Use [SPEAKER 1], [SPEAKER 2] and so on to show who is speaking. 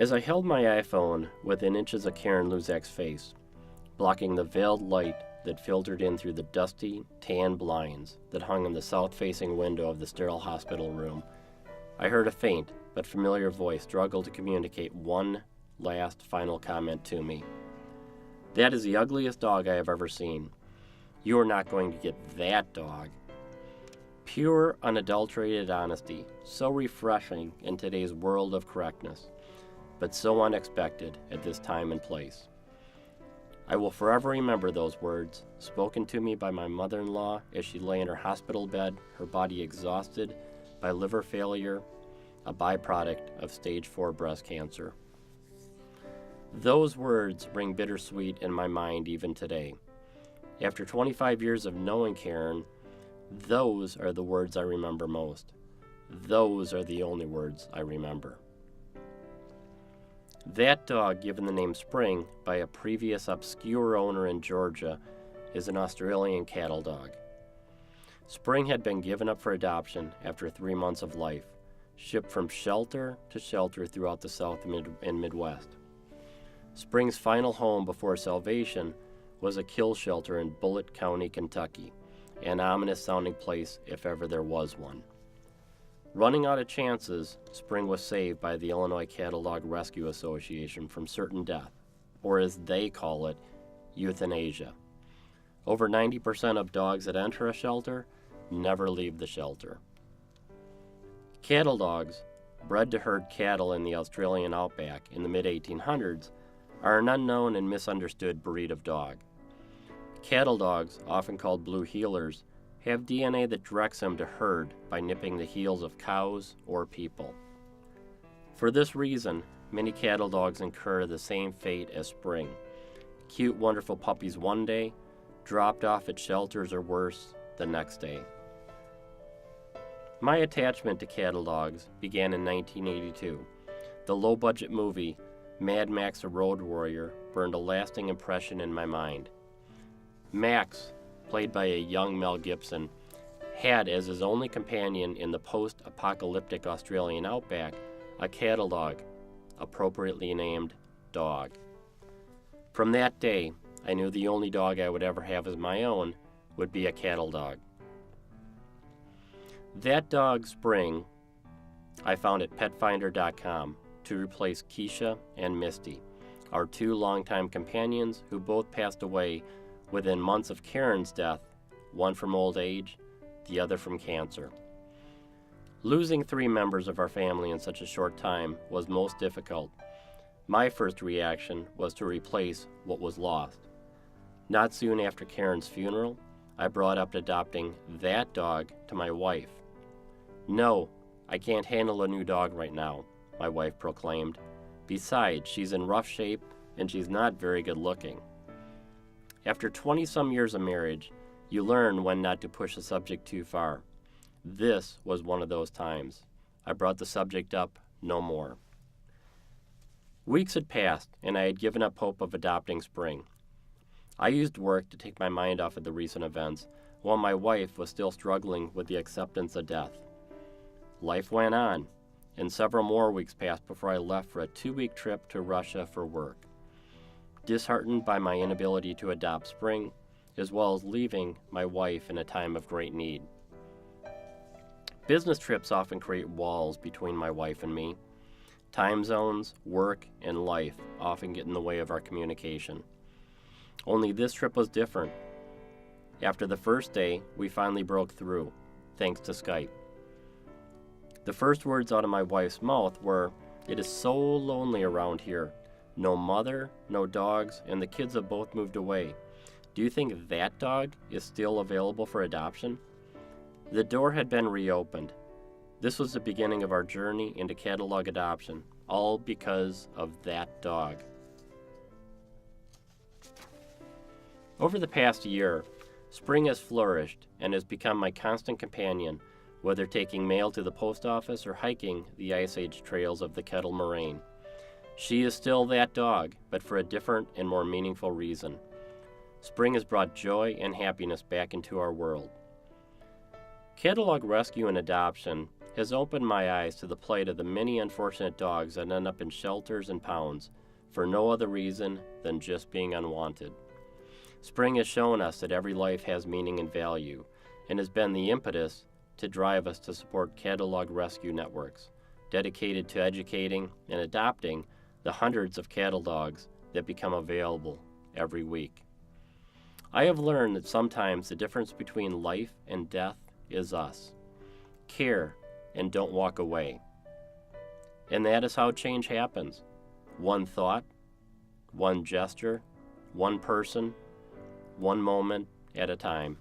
[SPEAKER 1] As I held my iPhone within inches of Karen Luzak's face, blocking the veiled light that filtered in through the dusty, tan blinds that hung in the south-facing window of the sterile hospital room, I heard a faint but familiar voice struggle to communicate one last final comment to me. "That is the ugliest dog I have ever seen. You are not going to get that dog." Pure, unadulterated honesty, so refreshing in today's world of correctness, but so unexpected at this time and place. I will forever remember those words, spoken to me by my mother-in-law as she lay in her hospital bed, her body exhausted by liver failure, a byproduct of stage 4 breast cancer. Those words ring bittersweet in my mind even today. After 25 years of knowing Karen, those are the words I remember most. Those are the only words I remember. That dog, given the name Spring by a previous obscure owner in Georgia, is an Australian cattle dog. Spring had been given up for adoption after 3 months of life, shipped from shelter to shelter throughout the South and Midwest. Spring's final home before salvation was a kill shelter in Bullitt County, Kentucky, an ominous-sounding place if ever there was one. Running out of chances, Spring was saved by the Illinois Cattle Dog Rescue Association from certain death, or as they call it, euthanasia. Over 90% of dogs that enter a shelter never leave the shelter. Cattle dogs, bred to herd cattle in the Australian outback in the mid-1800s, are an unknown and misunderstood breed of dog. Cattle dogs, often called blue heelers, have DNA that directs them to herd by nipping the heels of cows or people. For this reason, many cattle dogs incur the same fate as Spring. Cute, wonderful puppies one day, dropped off at shelters or worse the next day. My attachment to cattle dogs began in 1982. The low-budget movie Mad Max: A Road Warrior burned a lasting impression in my mind. Max, played by a young Mel Gibson, had as his only companion in the post-apocalyptic Australian outback a cattle dog, appropriately named Dog. From that day, I knew the only dog I would ever have as my own would be a cattle dog. That dog, Spring, I found at petfinder.com to replace Keisha and Misty, our 2 longtime companions who both passed away within months of Karen's death, one from old age, the other from cancer. Losing 3 members of our family in such a short time was most difficult. My first reaction was to replace what was lost. Not soon after Karen's funeral, I brought up adopting that dog to my wife. "No, I can't handle a new dog right now," my wife proclaimed. "Besides, she's in rough shape and she's not very good looking." After 20-some years of marriage, you learn when not to push the subject too far. This was one of those times. I brought the subject up no more. Weeks had passed, and I had given up hope of adopting Spring. I used work to take my mind off of the recent events, while my wife was still struggling with the acceptance of death. Life went on, and several more weeks passed before I left for a 2-week trip to Russia for work. Disheartened by my inability to adopt Spring, as well as leaving my wife in a time of great need. Business trips often create walls between my wife and me. Time zones, work, and life often get in the way of our communication. Only this trip was different. After the first day, we finally broke through, thanks to Skype. The first words out of my wife's mouth were, "It is so lonely around here. No mother, no dogs, and the kids have both moved away. Do you think that dog is still available for adoption?" The door had been reopened. This was the beginning of our journey into cattle dog adoption, all because of that dog. Over the past year, Spring has flourished and has become my constant companion, whether taking mail to the post office or hiking the Ice Age trails of the Kettle Moraine. She is still that dog, but for a different and more meaningful reason. Spring has brought joy and happiness back into our world. Cattle dog rescue and adoption has opened my eyes to the plight of the many unfortunate dogs that end up in shelters and pounds for no other reason than just being unwanted. Spring has shown us that every life has meaning and value, and has been the impetus to drive us to support catalog rescue networks, dedicated to educating and adopting the hundreds of cattle dogs that become available every week. I have learned that sometimes the difference between life and death is us. Care and don't walk away. And that is how change happens. One thought, one gesture, one person, one moment at a time.